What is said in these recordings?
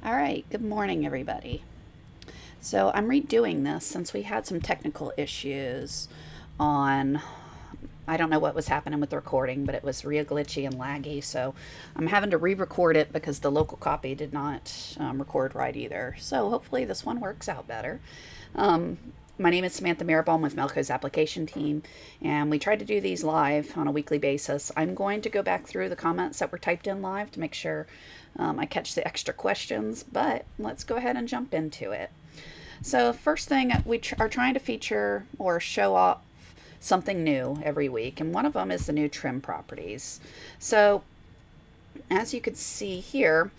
All right, good morning, everybody. So I'm redoing this since we had some technical issues on, I don't know what was happening with the recording, but it was real glitchy and laggy. So I'm having to re-record it because the local copy did not record right either. So hopefully this one works out better. Um, my name is Samantha Mirabal with MELCO'S application team, and we try to do these live on a weekly basis. I'm going to go back through the comments that were typed in live to make sure I catch the extra questions, but let's go ahead and jump into it. So, first thing, we are trying to feature or show off something new every week, and one of them is the new trim properties. So, as you can see here,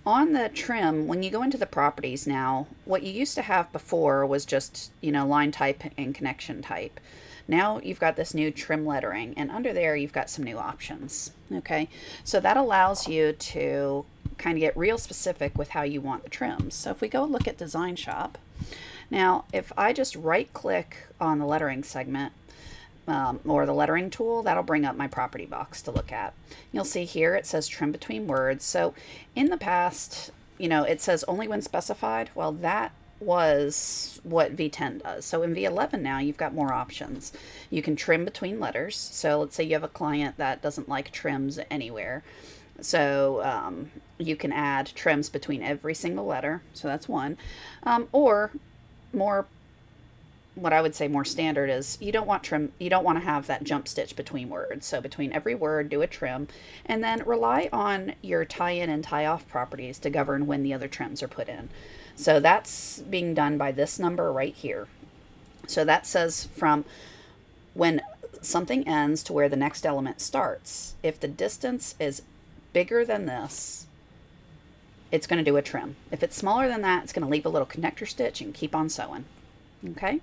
on the trim, when you go into the properties now, what you used to have before was just, line type and connection type. Now you've got this new trim lettering, and under there you've got some new options. Okay, so that allows you to kind of get real specific with how you want the trims. So if we go look at DesignShop, now if I just right click on the lettering segment, or the lettering tool, that'll bring up my property box to look at. You'll see here it says trim between words. So in the past, it says only when specified. Well, that was what V10 does. So in V11 now, you've got more options. You can trim between letters. So let's say you have a client that doesn't like trims anywhere. So you can add trims between every single letter. So that's one. Or more, what I would say more standard is you don't want to have that jump stitch between words. So between every word, do a trim, and then rely on your tie-in and tie-off properties to govern when the other trims are put in. So that's being done by this number right here. So that says from when something ends to where the next element starts. If the distance is bigger than this, it's going to do a trim. If it's smaller than that, it's going to leave a little connector stitch and keep on sewing. Okay,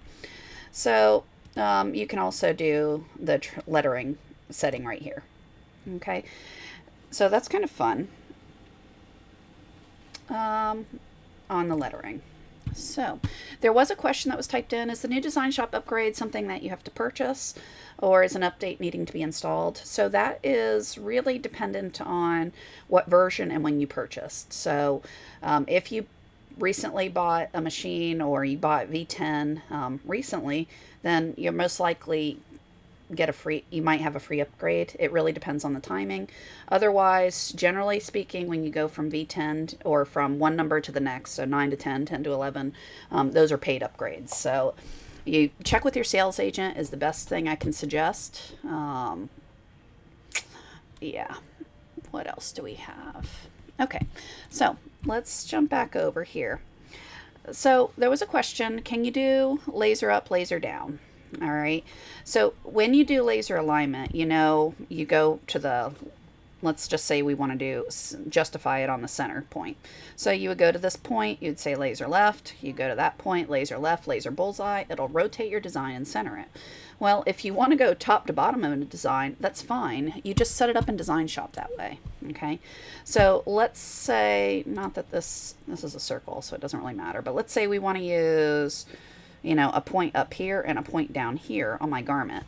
so you can also do the lettering setting right here. Okay, so that's kind of fun on the lettering. So there was a question that was typed in: is the new DesignShop upgrade something that you have to purchase, or is an update needing to be installed? So that is really dependent on what version and when you purchased. So if you recently bought a machine or you bought V10 recently, then you're most likely you might have a free upgrade. It really depends on the timing. Otherwise, generally speaking, when you go from V10 or from one number to the next, so 9 to 10, 10 to 11, those are paid upgrades. So you check with your sales agent is the best thing I can suggest. Yeah. What else do we have? Okay, so let's jump back over here. So there was a question, can you do laser up, laser down? All right, so when you do laser alignment, you go to let's just say we want to justify it on the center point. So you would go to this point, you'd say laser left, you go to that point, laser left, laser bullseye, it'll rotate your design and center it. Well, if you want to go top to bottom of a design, that's fine. You just set it up in DesignShop that way. Okay, so let's say, not that this is a circle, so it doesn't really matter, but let's say we want to use, a point up here and a point down here on my garment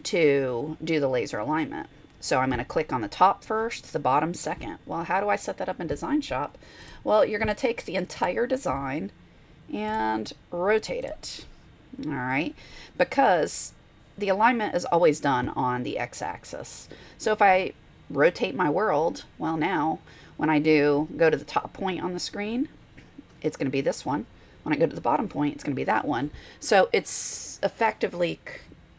to do the laser alignment. So I'm going to click on the top first, the bottom second. Well, how do I set that up in DesignShop? Well, you're going to take the entire design and rotate it. All right, because the alignment is always done on the x-axis. So if I rotate my world, well, now when I go to the top point on the screen, it's going to be this one. When I go to the bottom point, it's going to be that one. So it's effectively,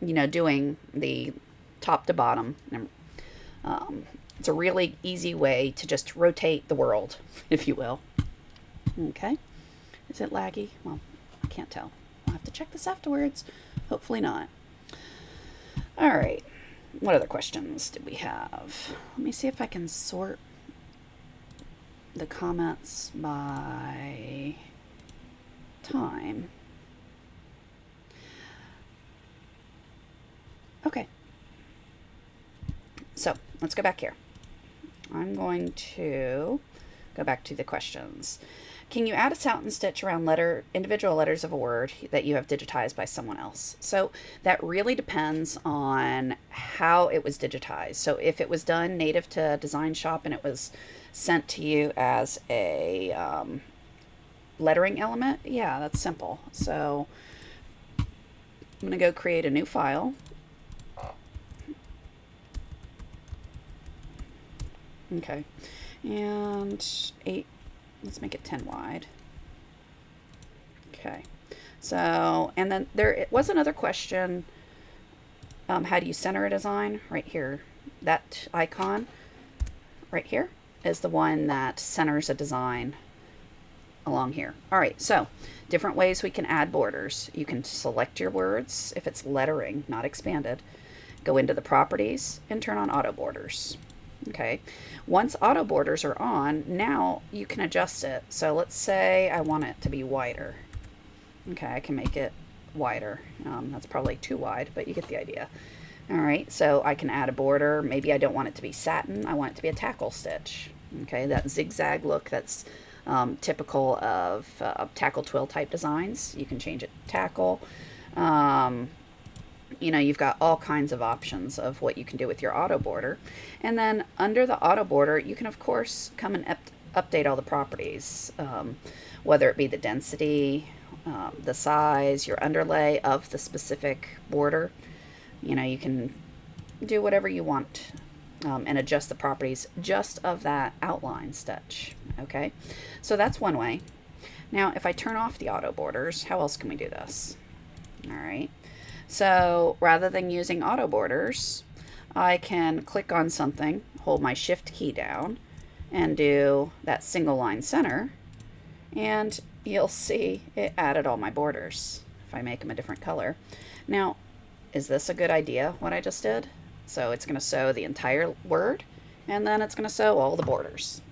doing the top to bottom. It's a really easy way to just rotate the world, if you will. Okay. Is it laggy? Well, I can't tell. I'll have to check this afterwards. Hopefully not. All right. What other questions did we have? Let me see if I can sort the comments by time. Okay. So let's go back here. I'm going to go back to the questions. Can you add a satin stitch around individual letters of a word that you have digitized by someone else? So that really depends on how it was digitized. So if it was done native to DesignShop and it was sent to you as a lettering element, yeah, that's simple. So I'm going to go create a new file. Okay, and 8, let's make it 10 wide. Okay, so, and then there was another question, how do you center a design? Right here, that icon right here is the one that centers a design along here. All right, so different ways we can add borders. You can select your words if it's lettering, not expanded, go into the properties and turn on auto borders. Okay, once auto borders are on, now you can adjust it. So let's say I want it to be wider. Okay, I can make it wider. That's probably too wide, but you get the idea. All right, so I can add a border. Maybe I don't want it to be satin. I want it to be a tackle stitch. Okay, that zigzag look that's typical of tackle twill type designs. You can change it to tackle. You know, you've got all kinds of options of what you can do with your auto border. And then under the auto border, you can of course come and update all the properties, whether it be the density, the size, your underlay of the specific border. You know, you can do whatever you want and adjust the properties just of that outline stitch. Okay, so that's one way. Now, if I turn off the auto borders, how else can we do this? All right. So rather than using auto borders, I can click on something, hold my shift key down, and do that single line center, and you'll see it added all my borders if I make them a different color. Now, is this a good idea, what I just did? So it's going to sew the entire word, and then it's going to sew all the borders.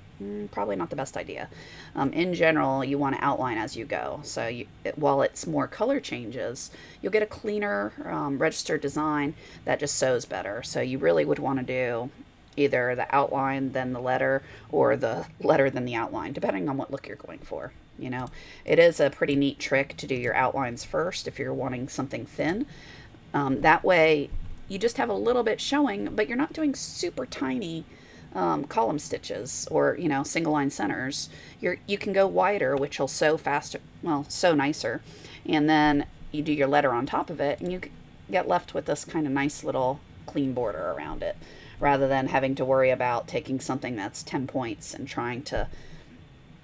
Probably not the best idea. In general, you want to outline as you go. So while it's more color changes, you'll get a cleaner registered design that just sews better. So you really would want to do either the outline then the letter, or the letter then the outline, depending on what look you're going for. You know, it is a pretty neat trick to do your outlines first if you're wanting something thin. That way you just have a little bit showing, but you're not doing super tiny column stitches or, you know, single line centers. You can go wider, which will sew faster, well, sew nicer, and then you do your letter on top of it and you get left with this kind of nice little clean border around it, rather than having to worry about taking something that's 10 points and trying to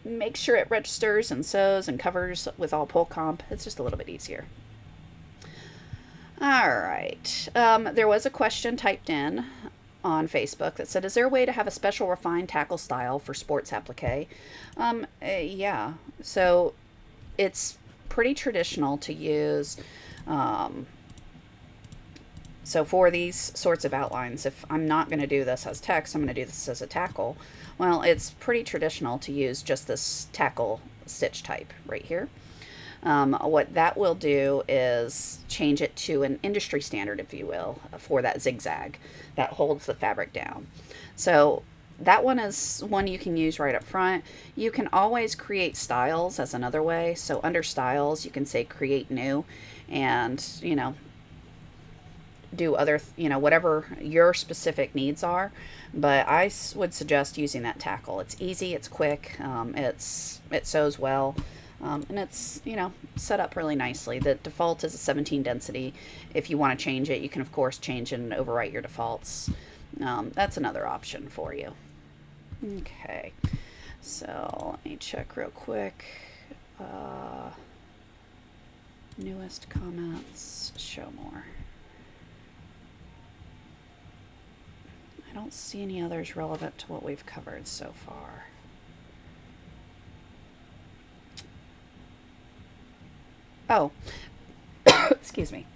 make sure it registers and sews and covers with all pull comp. It's just a little bit easier. All right, there was a question typed in on Facebook that said, is there a way to have a special refined tackle style for sports applique? Yeah, so it's pretty traditional to use, so for these sorts of outlines, if I'm not going to do this as text, I'm going to do this as a tackle. Well, it's pretty traditional to use just this tackle stitch type right here. What that will do is change it to an industry standard, if you will, for that zigzag that holds the fabric down. So that one is one you can use right up front. You can always create styles as another way. So under styles, you can say create new and, you know, do other, you know, whatever your specific needs are. But I would suggest using that tackle. It's easy, it's quick, it sews well. And it's, you know, set up really nicely. The default is a 17 density. If you want to change it, you can of course change and overwrite your defaults. That's another option for you. Okay, so let me check real quick. Newest comments, show more. I don't see any others relevant to what we've covered so far. Oh, excuse me.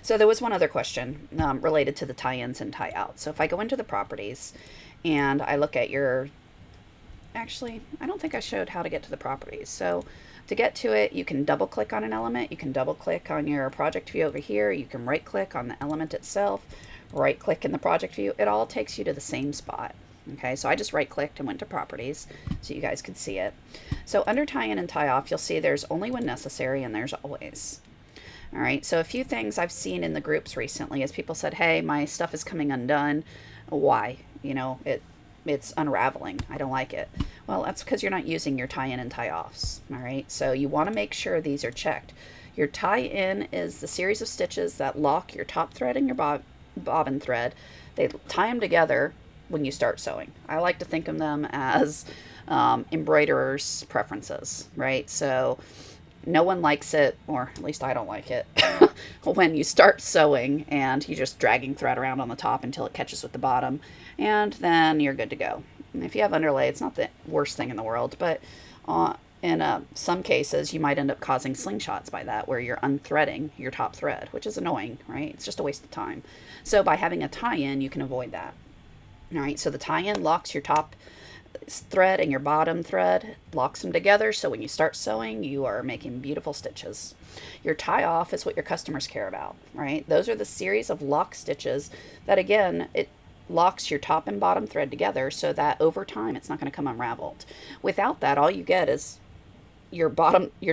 So there was one other question related to the tie-ins and tie-outs. So if I go into the properties and I look at your, actually, I don't think I showed how to get to the properties. So to get to it, you can double click on an element. You can double click on your project view over here. You can right click on the element itself, right click in the project view. It all takes you to the same spot. Okay, so I just right clicked and went to properties so you guys could see it. So under tie in and tie off, you'll see there's only when necessary and there's always. All right, so a few things I've seen in the groups recently is people said, hey, my stuff is coming undone. Why? You know, it's unraveling. I don't like it. Well, that's because you're not using your tie in and tie offs. All right, so you want to make sure these are checked. Your tie in is the series of stitches that lock your top thread and your bobbin thread. They tie them together when you start sewing. I like to think of them as embroiderers' preferences, right? So no one likes it, or at least I don't like it, when you start sewing and you're just dragging thread around on the top until it catches with the bottom, and then you're good to go. And if you have underlay, it's not the worst thing in the world, but in some cases, you might end up causing slingshots by that, where you're unthreading your top thread, which is annoying, right? It's just a waste of time. So by having a tie-in, you can avoid that. All right, so the tie-in locks your top thread and your bottom thread, locks them together, so when you start sewing, you are making beautiful stitches. Your tie-off is what your customers care about, right? Those are the series of lock stitches that, again, it locks your top and bottom thread together so that over time it's not going to come unraveled. Without that, all you get is your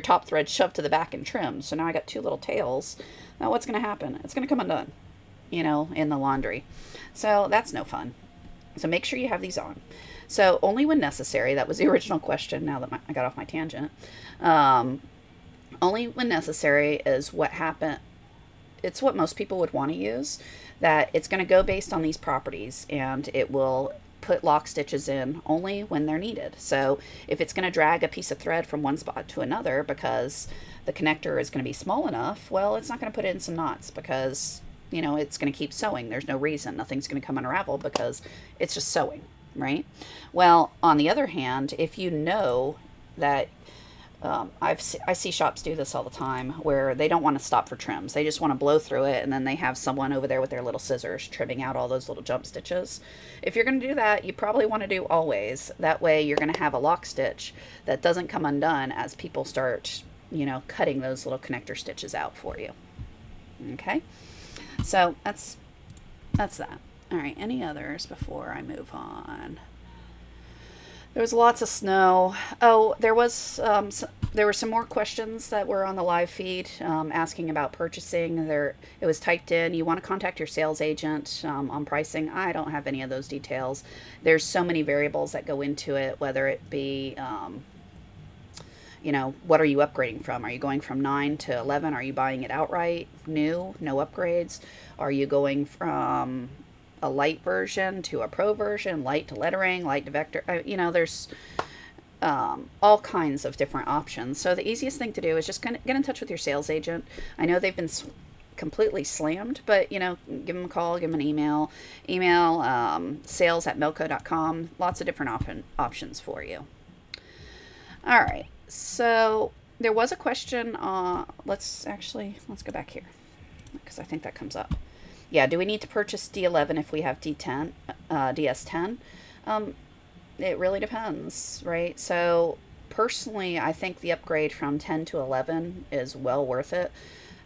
top thread shoved to the back and trimmed. So now I got two little tails. Now what's going to happen? It's going to come undone, you know, in the laundry. So that's no fun. So make sure you have these on. So only when necessary, that was the original question, now that I got off my tangent. Only when necessary is what happened. It's what most people would want to use, that it's going to go based on these properties, and it will put lock stitches in only when they're needed. So if it's going to drag a piece of thread from one spot to another because the connector is going to be small enough, well, it's not going to put in some knots because, you know, it's going to keep sewing. There's no reason. Nothing's going to come unravel because it's just sewing, right? Well, on the other hand, if you know that I see shops do this all the time, where they don't want to stop for trims. They just want to blow through it, and then they have someone over there with their little scissors trimming out all those little jump stitches. If you're going to do that, you probably want to do always. That way you're going to have a lock stitch that doesn't come undone as people start, you know, cutting those little connector stitches out for you. Okay? So that's that. All right, any others before I move on? There was lots of snow. Oh, there were some more questions that were on the live feed asking about purchasing. It was typed in, you want to contact your sales agent on pricing. I don't have any of those details. There's so many variables that go into it, whether it be, you know, what are you upgrading from? Are you going from 9 to 11? Are you buying it outright, new, no upgrades? Are you going from a light version to a pro version, light to lettering, light to vector? You know, there's all kinds of different options. So the easiest thing to do is just get in touch with your sales agent. I know they've been completely slammed, but, you know, give them a call, give them an email, sales@melco.com. Lots of different options for you. All right. So there was a question. Let's go back here because I think that comes up. Yeah, do we need to purchase D11 if we have DS10? It really depends, right? So personally, I think the upgrade from 10 to 11 is well worth it.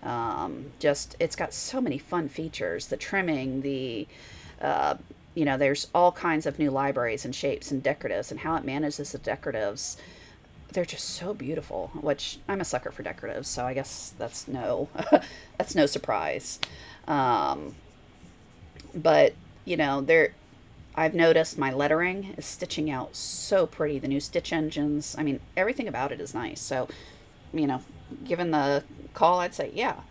It's got so many fun features. The trimming, you know, there's all kinds of new libraries and shapes and decoratives, and how it manages the decoratives. They're just so beautiful, which I'm a sucker for decoratives, so I guess that's that's no surprise. But, you know, I've noticed my lettering is stitching out so pretty. The new stitch engines, I mean, everything about it is nice. So, you know, given the call, I'd say, yeah,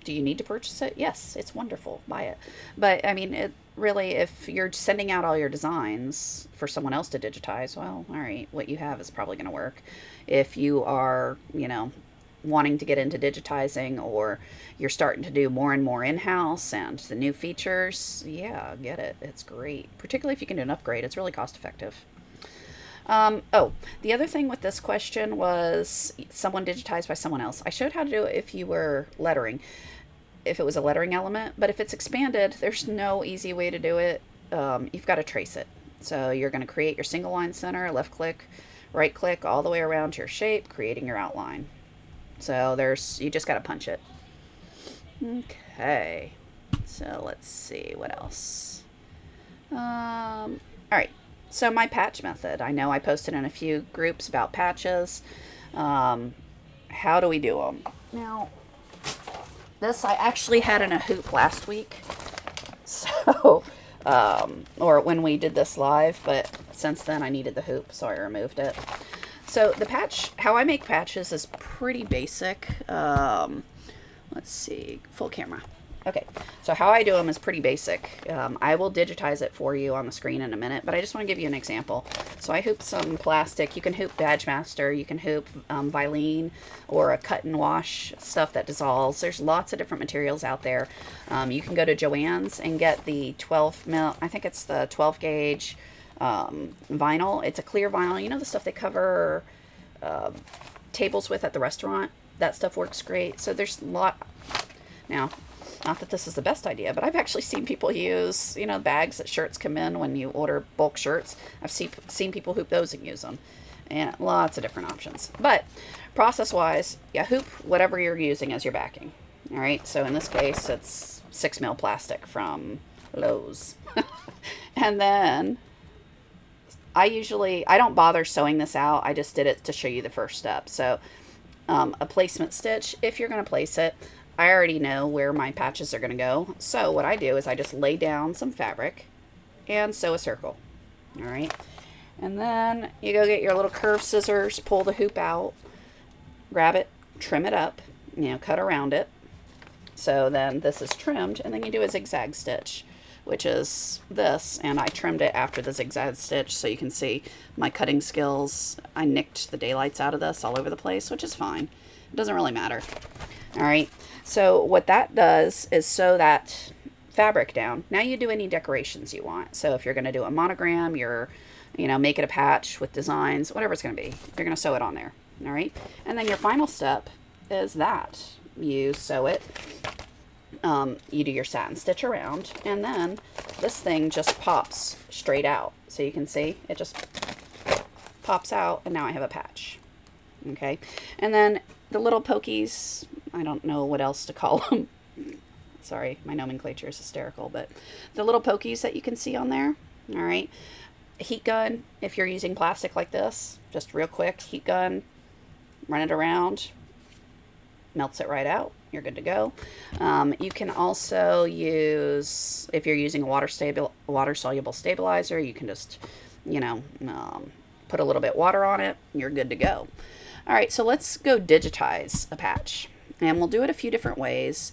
do you need to purchase it? Yes, it's wonderful. Buy it. But, I mean, it really, if you're sending out all your designs for someone else to digitize, well, all right, what you have is probably going to work. If you are, you know, wanting to get into digitizing, or you're starting to do more and more in-house and the new features, yeah, get it. It's great. Particularly if you can do an upgrade. It's really cost effective. The other thing with this question was someone digitized by someone else. I showed how to do it if you were lettering, if it was a lettering element, but if it's expanded, there's no easy way to do it. You've got to trace it. So you're going to create your single line center, left click, right click all the way around your shape, creating your outline. So you just got to punch it. Okay. So let's see what else. All right. So my patch method, I know I posted in a few groups about patches. How do we do them? Now, this I actually had in a hoop last week. So, or when we did this live, but since then I needed the hoop, so I removed it. So the patch, how I make patches is pretty basic. Let's see, full camera. Okay, so how I do them is pretty basic. I will digitize it for you on the screen in a minute, but I just want to give you an example. So I hoop some plastic. You can hoop Badge Master, you can hoop Vilene, or a cut and wash stuff that dissolves. There's lots of different materials out there. You can go to Joann's and get the 12 mil, I think it's the 12 gauge vinyl. It's a clear vinyl. You know the stuff they cover tables with at the restaurant? That stuff works great. So there's a lot. Now, not that this is the best idea, but I've actually seen people use, you know, bags that shirts come in when you order bulk shirts. I've seen people hoop those and use them. And lots of different options. But process-wise, you hoop whatever you're using as your backing. All right, so in this case, it's 6 mil plastic from Lowe's. And then I don't bother sewing this out. I just did it to show you the first step. So a placement stitch, if you're going to place it, I already know where my patches are going to go. So what I do is I just lay down some fabric and sew a circle. All right. And then you go get your little curved scissors, pull the hoop out, grab it, trim it up, you know, cut around it. So then this is trimmed, and then you do a zigzag stitch, which is this. And I trimmed it after the zigzag stitch, so you can see my cutting skills. I nicked the daylights out of this all over the place, which is fine. It doesn't really matter. All right. So what that does is sew that fabric down. Now you do any decorations you want. So if you're going to do a monogram, make it a patch with designs, whatever it's going to be, you're going to sew it on there. All right. And then your final step is that you sew it. You do your satin stitch around, and then this thing just pops straight out. So you can see it just pops out, and now I have a patch. Okay. And then the little pokies, I don't know what else to call them. Sorry, my nomenclature is hysterical, but the little pokies that you can see on there, all right, heat gun, if you're using plastic like this, just real quick, heat gun, run it around, melts it right out, you're good to go. You can also use, if you're using a water-soluble stabilizer, you can just, put a little bit water on it, you're good to go. All right, so let's go digitize a patch. And we'll do it a few different ways.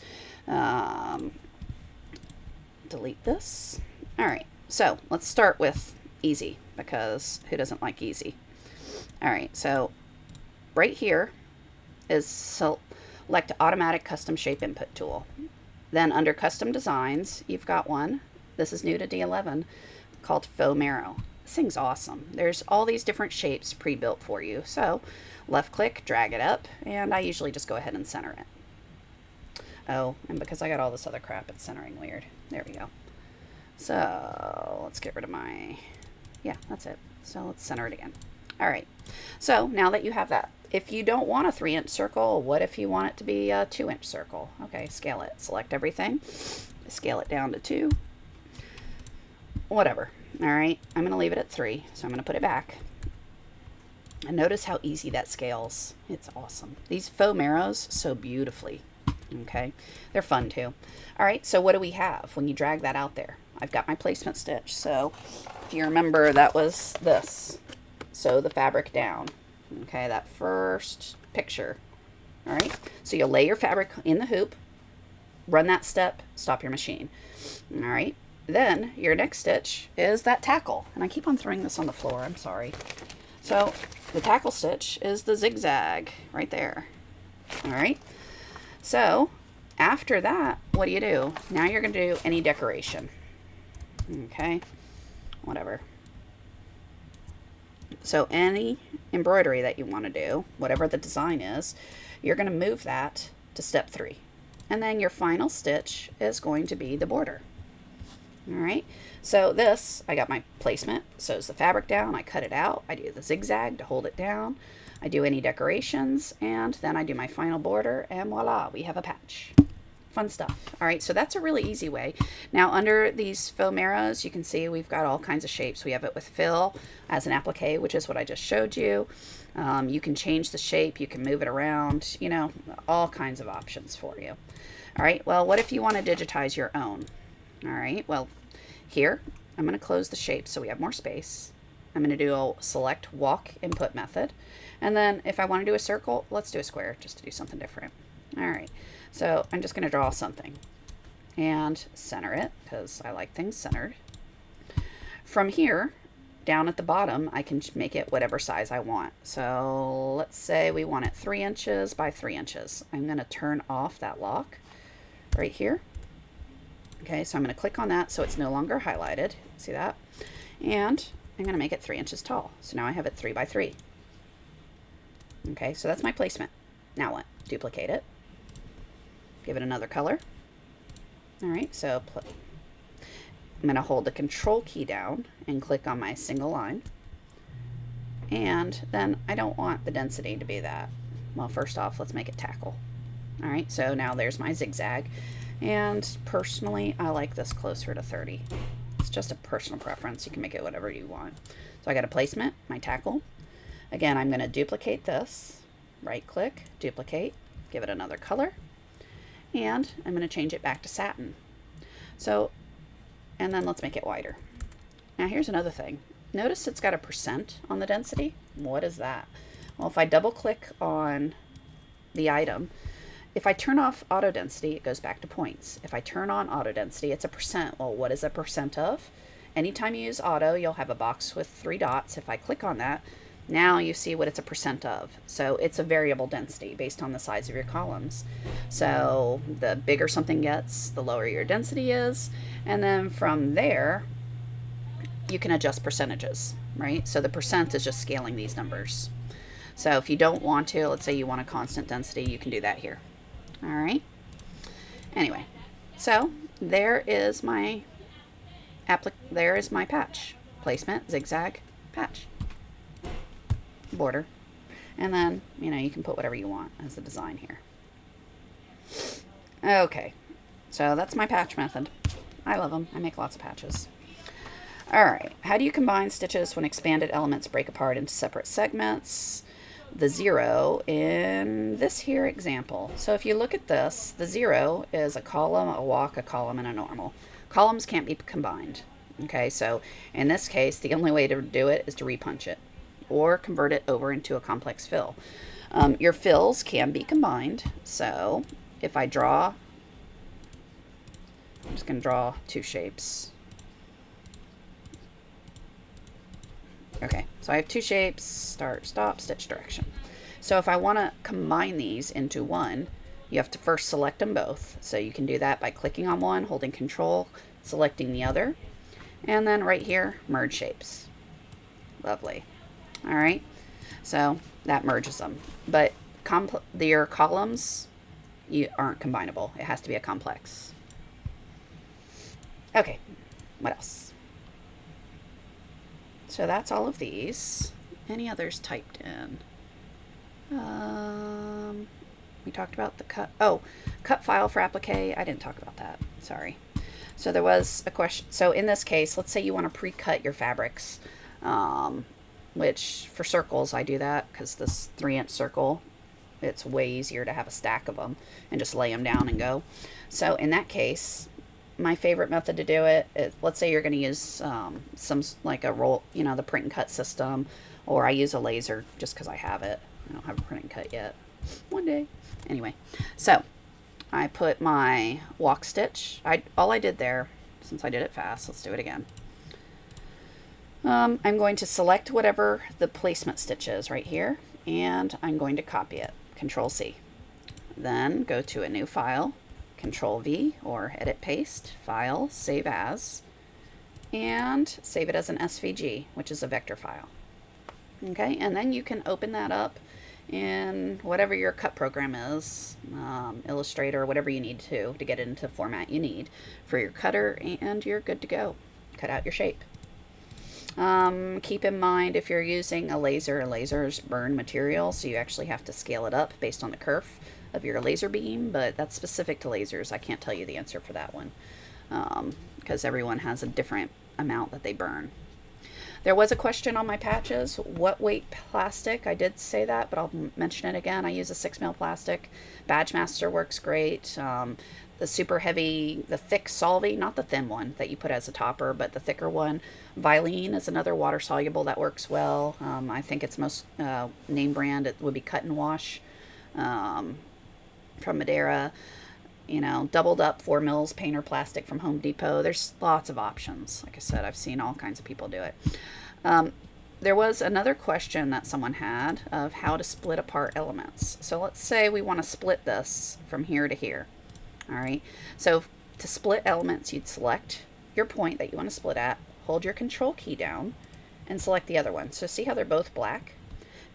Delete this. All right, so let's start with easy, because who doesn't like easy? All right, so right here is select automatic custom shape input tool. Then under custom designs, you've got one. This is new to D11 called Faux Marrow. This thing's awesome. There's all these different shapes pre-built for you. So left click, drag it up, and I usually just go ahead and center it. Oh, and because I got all this other crap, it's centering weird. There we go. So let's get rid of yeah, that's it. So let's center it again. All right. So now that you have that, if you don't want a 3-inch circle, what if you want it to be a 2-inch circle? Okay, scale it. Select everything. Scale it down to 2. Whatever. All right. I'm going to leave it at 3, so I'm going to put it back. And notice how easy that scales. It's awesome. These faux marrows sew beautifully. Okay. They're fun too. All right. So what do we have when you drag that out there? I've got my placement stitch. So if you remember, that was this. Sew the fabric down. Okay. That first picture. All right. So you'll lay your fabric in the hoop, run that step, stop your machine. All right. Then your next stitch is that tackle. And I keep on throwing this on the floor. I'm sorry. So the tackle stitch is the zigzag right there. All right. So after that, what do you do? Now you're going to do any decoration. Okay. Whatever. So any embroidery that you want to do, whatever the design is, you're going to move that to step 3. And then your final stitch is going to be the border. All right. So this, I got my placement, sews the fabric down, I cut it out, I do the zigzag to hold it down, I do any decorations, and then I do my final border, and voila, we have a patch. Fun stuff. All right, so that's a really easy way. Now under these foam arrows, you can see we've got all kinds of shapes. We have it with fill as an applique, which is what I just showed you. You can change the shape, you can move it around, you know, all kinds of options for you. All right, well, what if you want to digitize your own? All right, well, here, I'm going to close the shape so we have more space. I'm going to do a select walk input method. And then if I want to do a circle, let's do a square just to do something different. All right, so I'm just going to draw something and center it because I like things centered. From here, down at the bottom, I can make it whatever size I want. So let's say we want it 3 inches by 3 inches. I'm going to turn off that lock right here. Okay, so I'm going to click on that so it's no longer highlighted. See that? And I'm going to make it 3 inches tall. So now I have it 3 by 3. Okay, so that's my placement. Now what? Duplicate it. Give it another color. All right, so I'm going to hold the control key down and click on my single line. And then I don't want the density to be that. Well, first off, let's make it tackle. All right, so now there's my zigzag. And personally, I like this closer to 30. It's just a personal preference. You can make it whatever you want. So I got a placement, my tackle. Again, I'm going to duplicate this. Right click, duplicate, give it another color. And I'm going to change it back to satin. So, and then let's make it wider. Now here's another thing. Notice it's got a % on the density. What is that? Well, if I double click on the item, if I turn off auto density, it goes back to points. If I turn on auto density, it's a %. Well, what is a % of? Anytime you use auto, you'll have a box with 3 dots. If I click on that, now you see what it's a % of. So it's a variable density based on the size of your columns. So the bigger something gets, the lower your density is. And then from there, you can adjust percentages, right? So the % is just scaling these numbers. So if you don't want to, let's say you want a constant density, you can do that here. All right. Anyway, so there is my patch. Placement, zigzag, patch. Border, and then you can put whatever you want as the design here. Okay, so that's my patch method. I love them. I make lots of patches. All right, how do you combine stitches when expanded elements break apart into separate segments? The 0 in this here example. So if you look at this, the 0 is a column, a walk, a column, and a normal. Columns can't be combined. Okay, so in this case, the only way to do it is to repunch it or convert it over into a complex fill. Your fills can be combined. So if I draw, I'm just going to draw 2 shapes. Okay, so I have 2 shapes, start, stop, stitch direction. So if I want to combine these into one, you have to first select them both. So you can do that by clicking on one, holding control, selecting the other, and then right here, merge shapes. Lovely. All right, so that merges them. But your columns aren't combinable. It has to be a complex. Okay, what else? So that's all of these. Any others typed in? We talked about the cut. Oh, cut file for applique. I didn't talk about that. Sorry. So there was a question. So in this case, let's say you want to pre-cut your fabrics. Which for circles I do that because this 3-inch circle, it's way easier to have a stack of them and just lay them down and go. So in that case, my favorite method to do it is, let's say you're going to use some like a roll, the print and cut system, or I use a laser just because I have it. I don't have a print and cut yet. One day. Anyway, so I put my walk stitch. All I did there, since I did it fast, let's do it again. I'm going to select whatever the placement stitch is right here, and I'm going to copy it, Control C. Then go to a new file, Control V or edit paste, file, save as, and save it as an SVG, which is a vector file. Okay, and then you can open that up in whatever your cut program is, Illustrator, whatever you need to get it into the format you need for your cutter, and you're good to go. Cut out your shape. Keep in mind if you're using a laser, lasers burn material, so you actually have to scale it up based on the kerf of your laser beam, but that's specific to lasers. I can't tell you the answer for that one because everyone has a different amount that they burn. There was a question on my patches, what weight plastic? I did say that, but I'll mention it again. I use a 6 mil plastic. Badge Master works great. The super heavy, the thick Solvay, not the thin one that you put as a topper, but the thicker one. Vilene is another water soluble that works well. I think its most name brand, it would be Cut and Wash from Madeira. You know, doubled up 4 mils painter plastic from Home Depot. There's lots of options. Like I said, I've seen all kinds of people do it. There was another question that someone had of how to split apart elements. So let's say we want to split this from here to here. All right. So to split elements, you'd select your point that you want to split at, hold your control key down, and select the other one. So see how they're both black?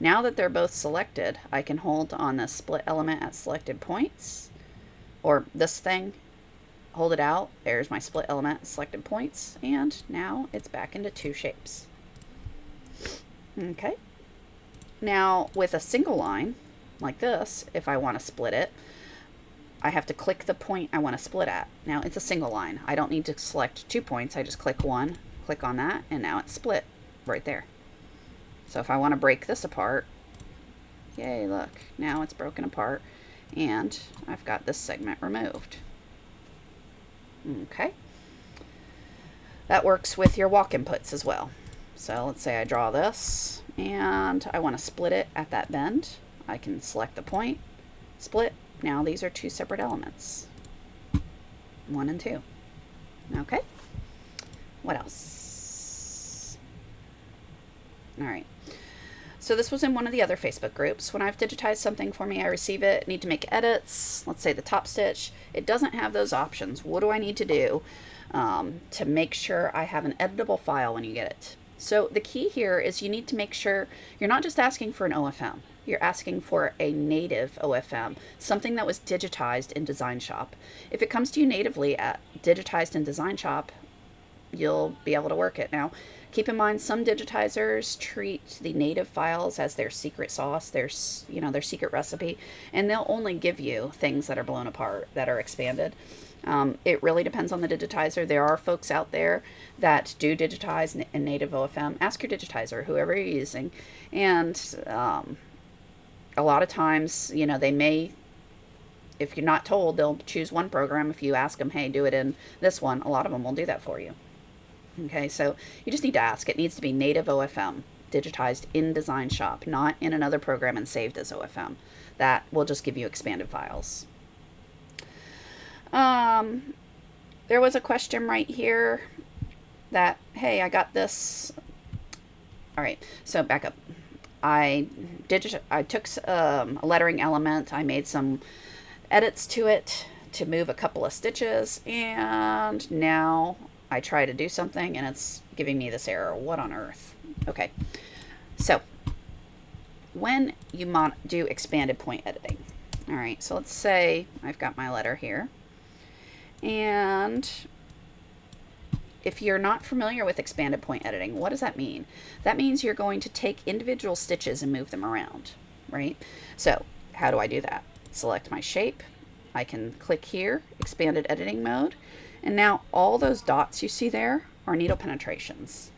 Now that they're both selected, I can hold on the split element at selected points, or this thing, hold it out, there's my split element, selected points, and now it's back into 2 shapes. Okay. Now with a single line, like this, if I want to split it, I have to click the point I want to split at. Now it's a single line. I don't need to select 2 points, I just click one, click on that, and now it's split right there. So if I want to break this apart, yay, look, now it's broken apart. And I've got this segment removed. Okay. That works with your walk inputs as well. So let's say I draw this and I want to split it at that bend. I can select the point, split. Now these are 2 separate elements. 1 and 2. Okay. What else? All right. So this was in one of the other Facebook groups. When I've digitized something for me, I receive it, need to make edits, let's say the top stitch. It doesn't have those options. What do I need to do to make sure I have an editable file when you get it? So the key here is you need to make sure you're not just asking for an OFM. You're asking for a native OFM, something that was digitized in DesignShop. If it comes to you natively at digitized in DesignShop, you'll be able to work it. Now, keep in mind, some digitizers treat the native files as their secret sauce, their secret recipe, and they'll only give you things that are blown apart, that are expanded. It really depends on the digitizer. There are folks out there that do digitize in native OFM. Ask your digitizer, whoever you're using, and a lot of times, they may, if you're not told, they'll choose one program. If you ask them, hey, do it in this one, a lot of them will do that for you. Okay, so you just need to ask. It needs to be native OFM, digitized in DesignShop, not in another program and saved as OFM. That will just give you expanded files. There was a question right here that, hey, I got this. All right, so back up. I took a lettering element. I made some edits to it to move a couple of stitches, and now I try to do something and it's giving me this error. What on earth? Okay, so when you do expanded point editing, all right, so let's say I've got my letter here, and if you're not familiar with expanded point editing, what does that mean? That means you're going to take individual stitches and move them around, right? So how do I do that? Select my shape. I can click here, expanded editing mode, and now all those dots you see there are needle penetrations.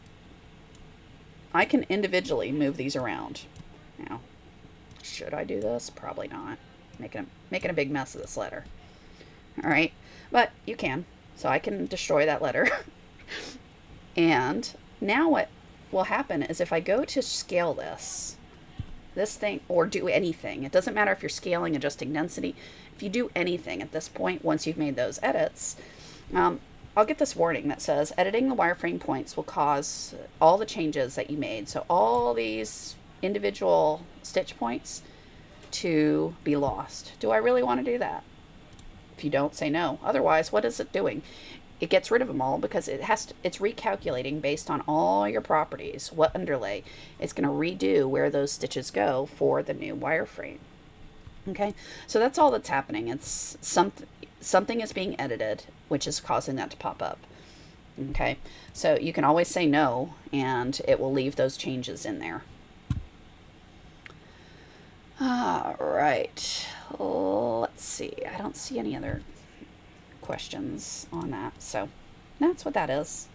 I can individually move these around. Now, should I do this? Probably not. Making a big mess of this letter. All right, but you can. So I can destroy that letter. And now what will happen is if I go to scale this thing, or do anything, it doesn't matter if you're scaling, adjusting density, if you do anything at this point, once you've made those edits, I'll get this warning that says editing the wireframe points will cause all the changes that you made, so all these individual stitch points, to be lost. Do I really want to do that? If you don't, say no. Otherwise, what is it doing? It gets rid of them all because it's recalculating based on all your properties, what underlay. It's going to redo where those stitches go for the new wireframe. Okay, so that's all that's happening. It's something is being edited, which is causing that to pop up. Okay, so you can always say no, and it will leave those changes in there. All right, let's see. I don't see any other questions on that, so that's what that is.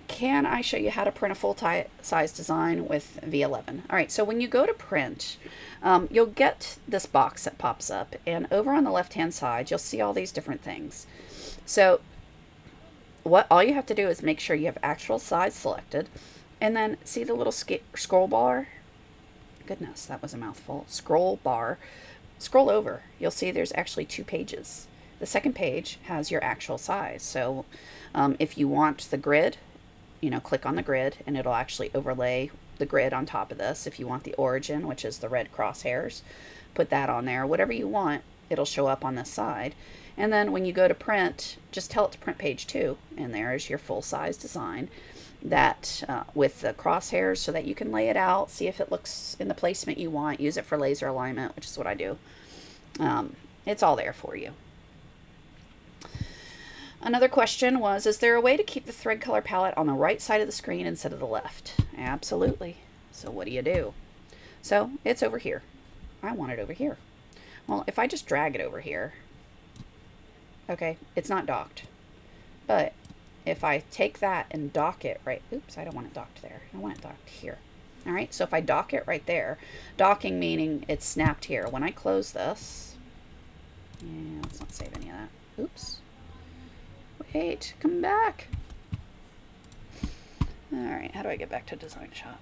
Can I show you how to print a full size design with V11? All right, so when you go to print, you'll get this box that pops up, and over on the left hand side you'll see all these different things. So all you have to do is make sure you have actual size selected, and then see the little scroll bar. Goodness, that was a mouthful. Scroll bar. Scroll over. You'll see there's actually 2 pages. The second page has your actual size. So if you want the grid, click on the grid and it'll actually overlay the grid on top of this. If you want the origin, which is the red crosshairs, put that on there. Whatever you want, it'll show up on this side. And then when you go to print, just tell it to print page 2, and there's your full size design that with the crosshairs, so that you can lay it out, see if it looks in the placement you want, use it for laser alignment, which is what I do. It's all there for you. Another question was, is there a way to keep the thread color palette on the right side of the screen instead of the left? Absolutely. So what do? So it's over here. I want it over here. Well, if I just drag it over here, okay, it's not docked. But if I take that and dock it right, oops, I don't want it docked there. I want it docked here. All right, so if I dock it right there, docking meaning it's snapped here. When I close this, yeah, let's not save any of that. Oops. Wait, come back. All right, how do I get back to DesignShop?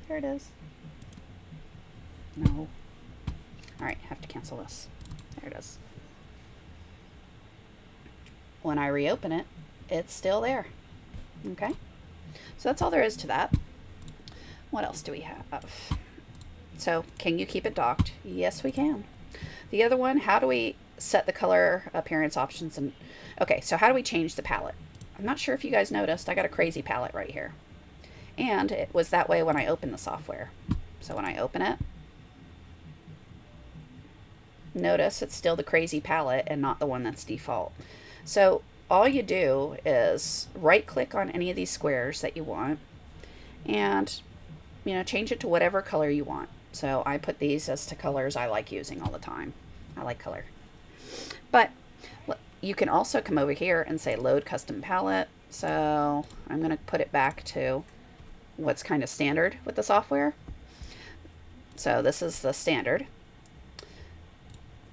There it is. No. All right, have to cancel this. There it is. When I reopen it, it's still there. Okay, so that's all there is to that. What else do we have? So, can you keep it docked? Yes, we can. The other one, how do we set the color appearance options? And okay, so how do we change the palette? I'm not sure if you guys noticed, I got a crazy palette right here. And it was that way when I opened the software. So when I open it, notice it's still the crazy palette and not the one that's default. So all you do is right click on any of these squares that you want and change it to whatever color you want. So I put these as to colors I like using all the time. I like color. But you can also come over here and say load custom palette. So I'm going to put it back to what's kind of standard with the software. So this is the standard.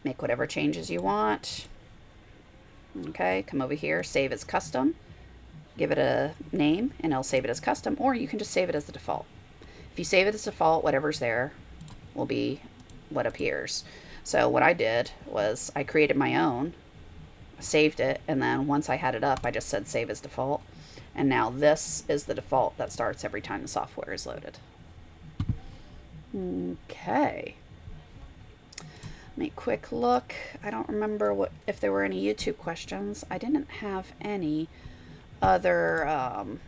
Make whatever changes you want. Okay, come over here, save as custom. Give it a name and it'll save it as custom, or you can just save it as the default. If you save it as default, whatever's there will be what appears. So what I did was I created my own, saved it, and then once I had it up, I just said save as default. And now this is the default that starts every time the software is loaded. Okay. Let me quick look. I don't remember if there were any YouTube questions. I didn't have any other on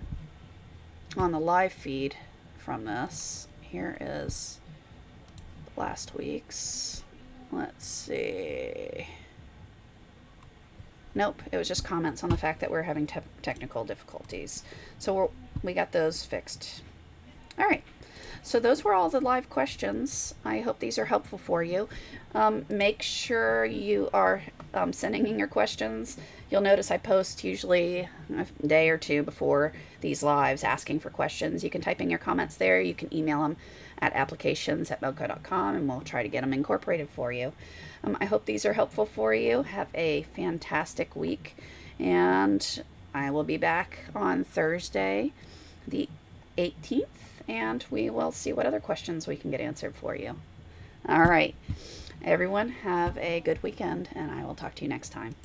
the live feed from this. Here is last week's. Let's see. Nope, it was just comments on the fact that we're having technical difficulties. So we got those fixed. All right. So those were all the live questions. I hope these are helpful for you. Make sure you are sending in your questions. You'll notice I post usually a day or two before these lives asking for questions. You can type in your comments there. You can email them at applications@melco.com and we'll try to get them incorporated for you. I hope these are helpful for you. Have a fantastic week, and I will be back on Thursday, the 18th, and we will see what other questions we can get answered for you. All right, everyone, have a good weekend, and I will talk to you next time.